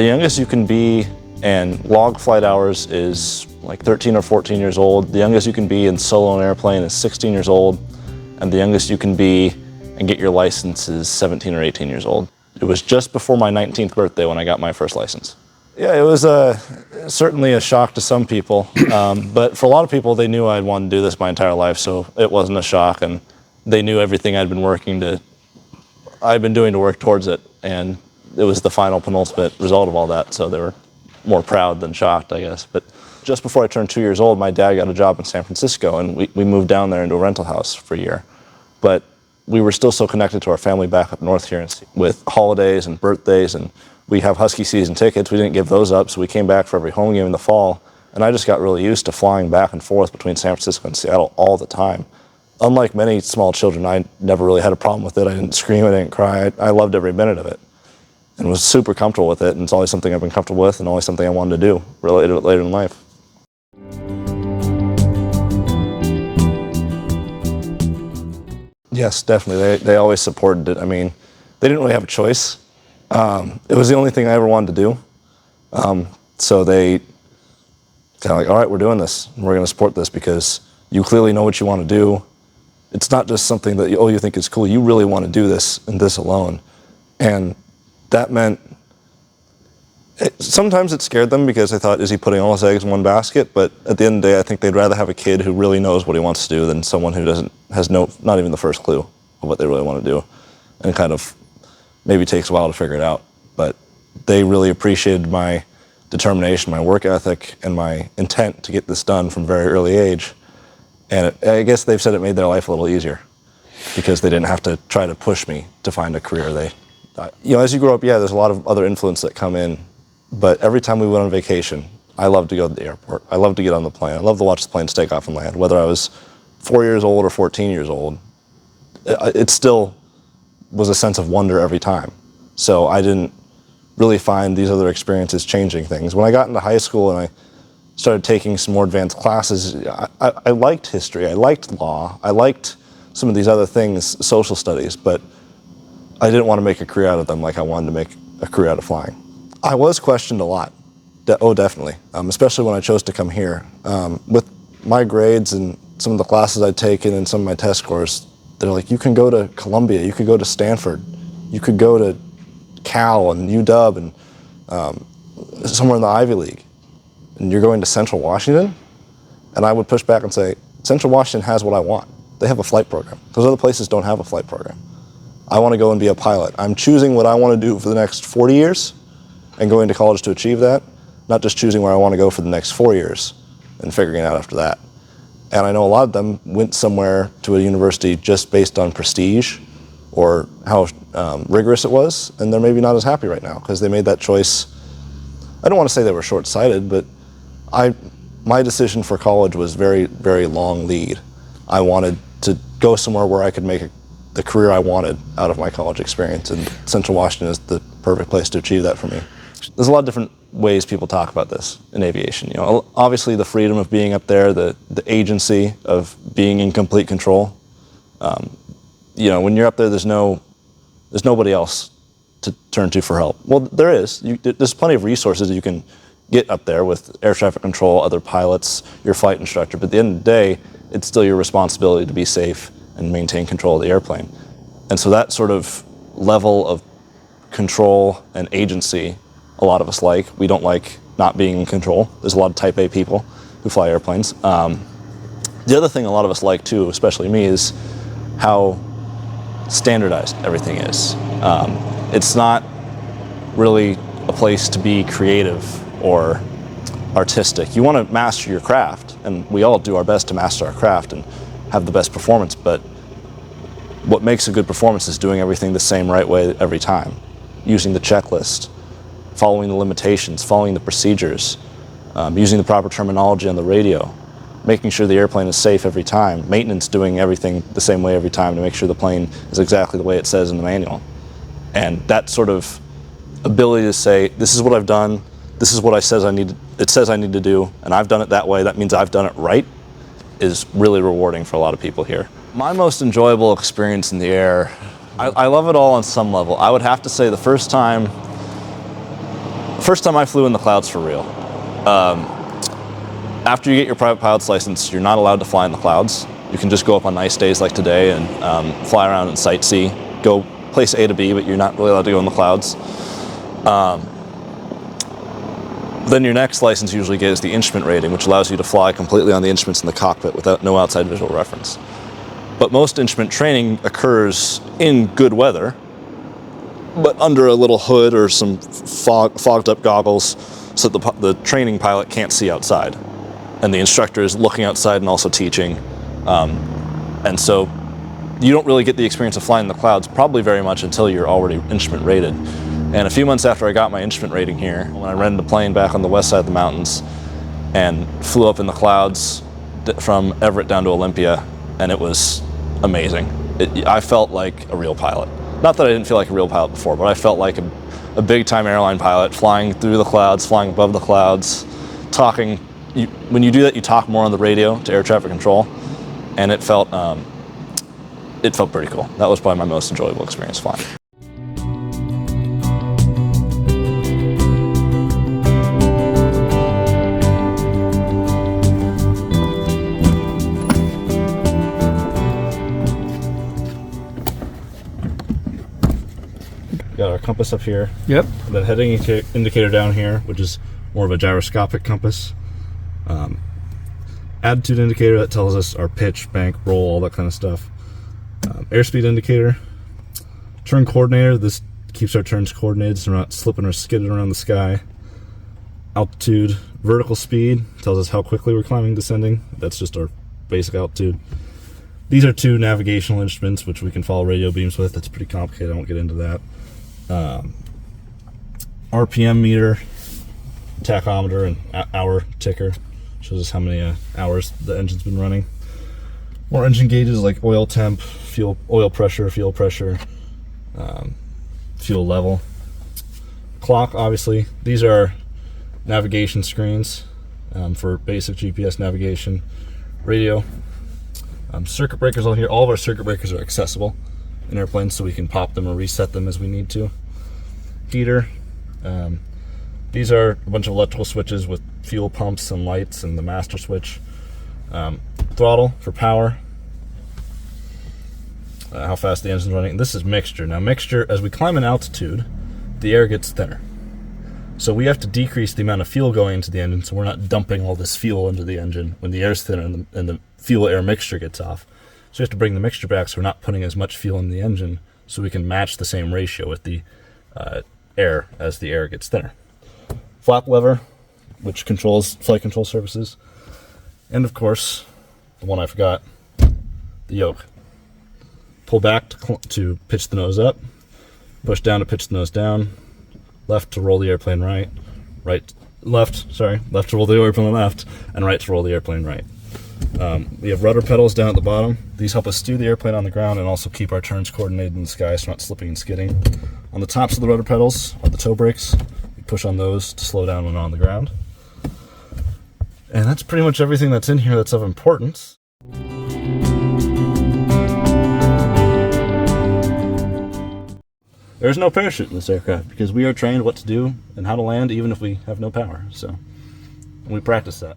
The youngest you can be and log flight hours is like 13 or 14 years old. The youngest you can be in solo an airplane is 16 years old. And the youngest you can be and get your license is 17 or 18 years old. It was just before my 19th birthday when I got my first license. Yeah, it was certainly a shock to some people, but for a lot of people, they knew I'd wanted to do this my entire life, so it wasn't a shock, and they knew everything I'd been doing to work towards it, and it was the final penultimate result of all that, so they were more proud than shocked, I guess. But just before I turned 2 years old, my dad got a job in San Francisco, and we moved down there into a rental house for a year. But we were still so connected to our family back up north here with holidays and birthdays, and we have Husky season tickets. We didn't give those up, so we came back for every home game in the fall, and I just got really used to flying back and forth between San Francisco and Seattle all the time. Unlike many small children, I never really had a problem with it. I didn't scream, I didn't cry. I loved every minute of it and was super comfortable with it, and it's always something I've been comfortable with and always something I wanted to do later in life. Yes, definitely. They always supported it. I mean, they didn't really have a choice. It was the only thing I ever wanted to do. So they kind of like, all right, we're doing this. We're going to support this because you clearly know what you want to do. It's not just something that you think is cool. You really want to do this and this alone. And that meant, sometimes it scared them because I thought, is he putting all his eggs in one basket? But at the end of the day, I think they'd rather have a kid who really knows what he wants to do than someone who has not even the first clue of what they really want to do, and kind of maybe takes a while to figure it out. But they really appreciated my determination, my work ethic, and my intent to get this done from a very early age. And I guess they've said it made their life a little easier because they didn't have to try to push me to find a career. As you grow up, yeah, there's a lot of other influence that come in. But every time we went on vacation, I loved to go to the airport. I loved to get on the plane. I loved to watch the planes take off and land. Whether I was 4 years old or 14 years old, it still was a sense of wonder every time. So I didn't really find these other experiences changing things. When I got into high school and I started taking some more advanced classes, I liked history, I liked law, I liked some of these other things, social studies, but I didn't want to make a career out of them like I wanted to make a career out of flying. I was questioned a lot. Oh, definitely, especially when I chose to come here. With my grades and some of the classes I'd taken and some of my test scores, they're like, you can go to Columbia, you could go to Stanford, you could go to Cal and UW and somewhere in the Ivy League, and you're going to Central Washington? And I would push back and say, Central Washington has what I want. They have a flight program. Those other places don't have a flight program. I want to go and be a pilot. I'm choosing what I want to do for the next 40 years and going to college to achieve that, not just choosing where I want to go for the next 4 years and figuring it out after that. And I know a lot of them went somewhere to a university just based on prestige or how rigorous it was, and they're maybe not as happy right now because they made that choice. I don't want to say they were short-sighted, but my decision for college was very, very long lead. I wanted to go somewhere where I could make the career I wanted out of my college experience, and Central Washington is the perfect place to achieve that for me. There's a lot of different ways people talk about this in aviation. Obviously the freedom of being up there, the agency of being in complete control. When you're up there, there's nobody else to turn to for help. Well, there is. There's plenty of resources that you can get up there with air traffic control, other pilots, your flight instructor. But at the end of the day, it's still your responsibility to be safe and maintain control of the airplane. And so that sort of level of control and agency, a lot of us like. We don't like not being in control. There's a lot of Type A people who fly airplanes. The other thing a lot of us like too, especially me, is how standardized everything is. It's not really a place to be creative or artistic. You want to master your craft, and we all do our best to master our craft and have the best performance, but what makes a good performance is doing everything the same right way every time, using the checklist, following the limitations, following the procedures, using the proper terminology on the radio, making sure the airplane is safe every time, maintenance doing everything the same way every time to make sure the plane is exactly the way it says in the manual. And that sort of ability to say, this is what I've done, this is what it says I need to do, and I've done it that way, that means I've done it right, is really rewarding for a lot of people here. My most enjoyable experience in the air, I love it all on some level. I would have to say the first time First time I flew in the clouds for real. After you get your private pilot's license, you're not allowed to fly in the clouds. You can just go up on nice days like today and fly around and sightsee, go place A to B, but you're not really allowed to go in the clouds. Then your next license usually gets the instrument rating, which allows you to fly completely on the instruments in the cockpit without no outside visual reference. But most instrument training occurs in good weather, but under a little hood or some fogged up goggles so that the training pilot can't see outside. And the instructor is looking outside and also teaching. And so you don't really get the experience of flying in the clouds probably very much until you're already instrument rated. And a few months after I got my instrument rating here, when I rented a plane back on the west side of the mountains and flew up in the clouds from Everett down to Olympia, and it was amazing. I felt like a real pilot. Not that I didn't feel like a real pilot before, but I felt like a big-time airline pilot, flying through the clouds, flying above the clouds, talking. When you do that, you talk more on the radio to air traffic control, and it felt pretty cool. That was probably my most enjoyable experience flying. Got our compass up here. Yep. The heading indicator down here, which is more of a gyroscopic compass. Attitude indicator that tells us our pitch, bank, roll, all that kind of stuff. Airspeed indicator. Turn coordinator. This keeps our turns coordinated so we're not slipping or skidding around the sky. Altitude. Vertical speed tells us how quickly we're climbing, descending. That's just our basic altitude. These are two navigational instruments which we can follow radio beams with. That's pretty complicated. I won't get into that. RPM meter, tachometer, and hour ticker shows us how many hours the engine's been running. More engine gauges like oil temp, oil pressure, fuel pressure, fuel level. Clock, obviously. These are navigation screens for basic GPS navigation. Radio. Circuit breakers on here. All of our circuit breakers are accessible in airplanes, so we can pop them or reset them as we need to. Heater. These are a bunch of electrical switches with fuel pumps and lights and the master switch. Throttle for power. How fast the engine's running. And this is mixture. Now mixture, as we climb in altitude, the air gets thinner. So we have to decrease the amount of fuel going into the engine so we're not dumping all this fuel into the engine when the air's thinner and the fuel-air mixture gets off. So we have to bring the mixture back so we're not putting as much fuel in the engine so we can match the same ratio with the air as the air gets thinner. Flap lever, which controls flight control surfaces. And of course, the one I forgot, the yoke. Pull back to pitch the nose up, push down to pitch the nose down, left to roll the airplane right, left to roll the airplane left, and right to roll the airplane right. We have rudder pedals down at the bottom. These help us steer the airplane on the ground and also keep our turns coordinated in the sky so we're not slipping and skidding. On the tops of the rudder pedals are the toe brakes. We push on those to slow down when on the ground. And that's pretty much everything that's in here that's of importance. There's no parachute in this aircraft because we are trained what to do and how to land even if we have no power. So we practice that.